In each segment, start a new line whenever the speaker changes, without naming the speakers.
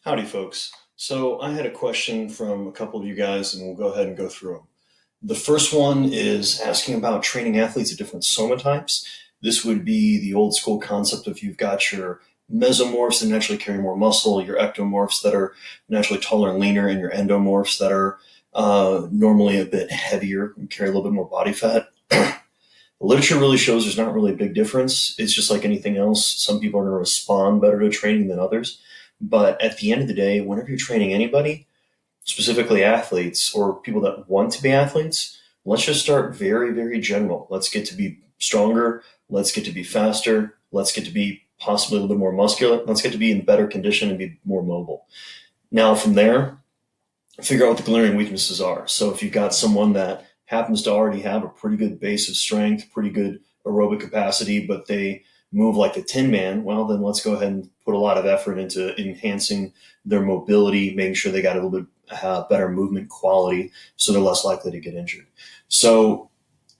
Howdy, folks. So I had a question from a couple of you guys, and we'll go ahead and go through them. The first one is asking about training athletes at different soma types. This would be the old school concept of you've got your mesomorphs that naturally carry more muscle, your ectomorphs that are naturally taller and leaner, and your endomorphs that are normally a bit heavier and carry a little bit more body fat. The literature really shows there's not really a big difference. It's just like anything else. Some people are going to respond better to training than others. But at the end of the day, whenever you're training anybody, specifically athletes or people that want to be athletes, let's just start very, very general. Let's get to be stronger. Let's get to be faster. Let's get to be possibly a little bit more muscular. Let's get to be in better condition and be more mobile. Now, from there, figure out what the glaring weaknesses are. So if you've got someone that happens to already have a pretty good base of strength, pretty good aerobic capacity, but they move like the Tin Man, well, then let's go ahead and put a lot of effort into enhancing their mobility, making sure they got a little bit better movement quality so they're less likely to get injured. So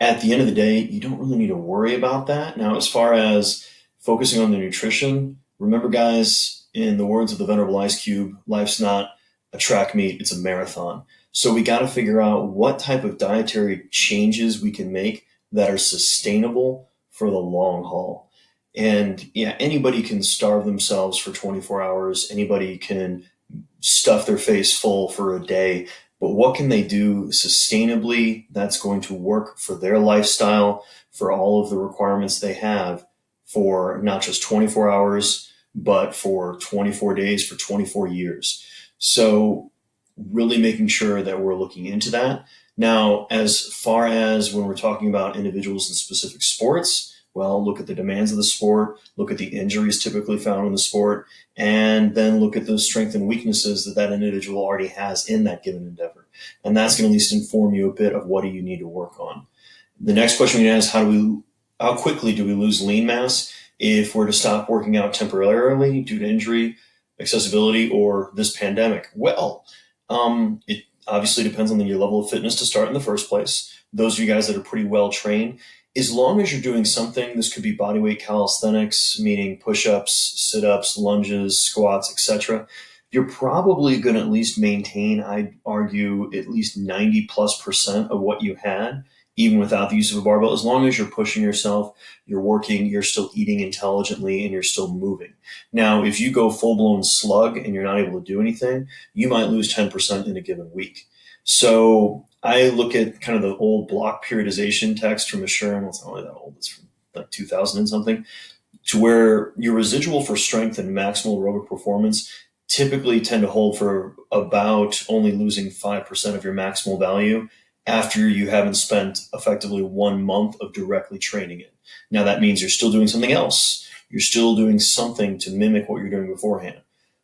at the end of the day, you don't really need to worry about that. Now, as far as focusing on the nutrition, remember, guys, in the words of the Venerable Ice Cube, life's not a track meet, it's a marathon. So we got to figure out what type of dietary changes we can make that are sustainable for the long haul. And yeah, anybody can starve themselves for 24 hours. Anybody can stuff their face full for a day. But what can they do sustainably that's going to work for their lifestyle, for all of the requirements they have for not just 24 hours, but for 24 days, for 24 years? So really making sure that we're looking into that. Now, as far as when we're talking about individuals in specific sports, well, look at the demands of the sport, look at the injuries typically found in the sport, and then look at those strengths and weaknesses that that individual already has in that given endeavor. And that's going to at least inform you a bit of what do you need to work on. The next question we ask, how quickly do we lose lean mass if we're to stop working out temporarily due to injury, accessibility, or this pandemic? Well, it obviously depends on your level of fitness to start in the first place. Those of you guys that are pretty well trained, as long as you're doing something, this could be bodyweight calisthenics, meaning push-ups, sit-ups, lunges, squats, etc. You're probably going to at least maintain, I'd argue, at least 90+% of what you had, even without the use of a barbell. As long as you're pushing yourself, you're working, you're still eating intelligently, and you're still moving. Now, if you go full-blown slug and you're not able to do anything, you might lose 10% in a given week. So I look at kind of the old block periodization text from Assurin. It's not really that old. It's from like 2000 and something, to where your residual for strength and maximal aerobic performance typically tend to hold for about only losing 5% of your maximal value after you haven't spent effectively 1 month of directly training it. Now, that means you're still doing something else. You're still doing something to mimic what you're doing beforehand.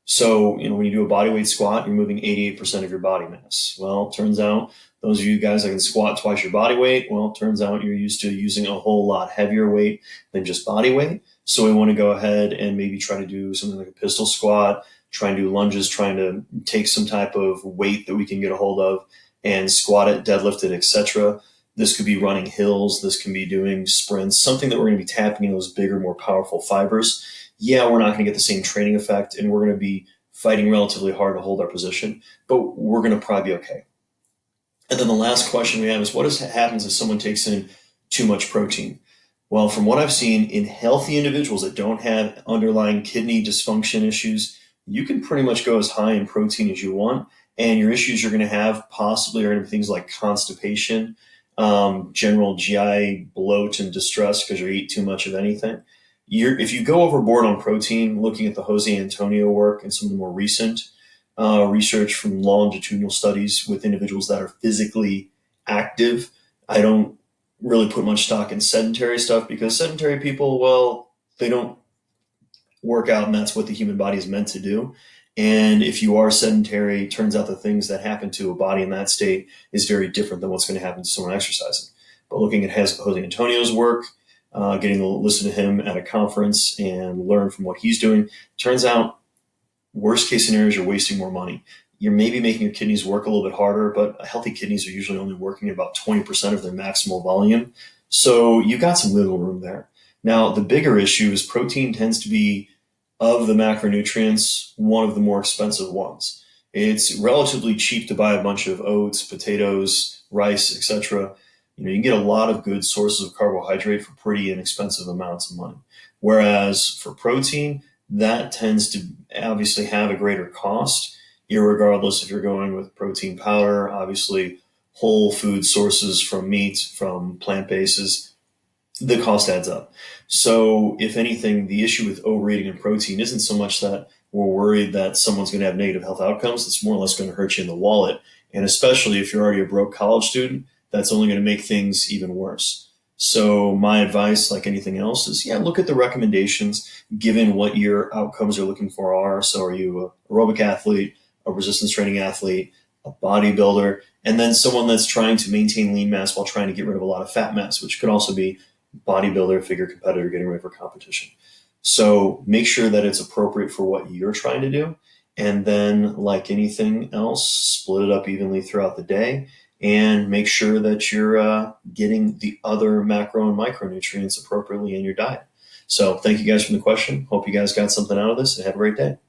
So, when you do a bodyweight squat, you're moving 88% of your body mass. Well, it turns out those of you guys that can squat twice your body weight, well, it turns out you're used to using a whole lot heavier weight than just body weight. So we want to go ahead and maybe try to do something like a pistol squat, try and do lunges, trying to take some type of weight that we can get a hold of and squat it, deadlift it, etc. This could be running hills. This can be doing sprints, something that we're going to be tapping into those bigger, more powerful fibers. Yeah, we're not going to get the same training effect, and we're going to be fighting relatively hard to hold our position, but we're going to probably be okay. And then the last question we have is, what happens if someone takes in too much protein? Well, from what I've seen in healthy individuals that don't have underlying kidney dysfunction issues, you can pretty much go as high in protein as you want. And your issues you're going to have possibly are going to be things like constipation, general GI bloat and distress because you eat too much of anything. If you go overboard on protein, looking at the Jose Antonio work and some of the more recent research from longitudinal studies with individuals that are physically active, I don't really put much stock in sedentary stuff because sedentary people, well, they don't work out, and that's what the human body is meant to do. And if you are sedentary, it turns out the things that happen to a body in that state is very different than what's going to happen to someone exercising. But looking at Jose Antonio's work, getting to listen to him at a conference and learn from what he's doing, turns out worst case scenario is you're wasting more money. You're maybe making your kidneys work a little bit harder, but healthy kidneys are usually only working about 20% of their maximal volume. So you've got some wiggle room there. Now, the bigger issue is protein tends to be of the macronutrients, one of the more expensive ones. It's relatively cheap to buy a bunch of oats, potatoes, rice, etc. You can get a lot of good sources of carbohydrate for pretty inexpensive amounts of money. Whereas for protein, that tends to obviously have a greater cost, irregardless if you're going with protein powder, obviously whole food sources from meat, from plant bases, the cost adds up. So, if anything, the issue with overeating and protein isn't so much that we're worried that someone's going to have negative health outcomes. It's more or less going to hurt you in the wallet. And especially if you're already a broke college student, that's only going to make things even worse. So, my advice, like anything else, is yeah, look at the recommendations given what your outcomes are looking for are. So, are you a aerobic athlete, a resistance training athlete, a bodybuilder, and then someone that's trying to maintain lean mass while trying to get rid of a lot of fat mass, which could also be bodybuilder, figure competitor getting ready for competition. So make sure that it's appropriate for what you're trying to do. And then, like anything else, split it up evenly throughout the day and make sure that you're getting the other macro and micronutrients appropriately in your diet. So, thank you guys for the question. Hope you guys got something out of this and have a great day.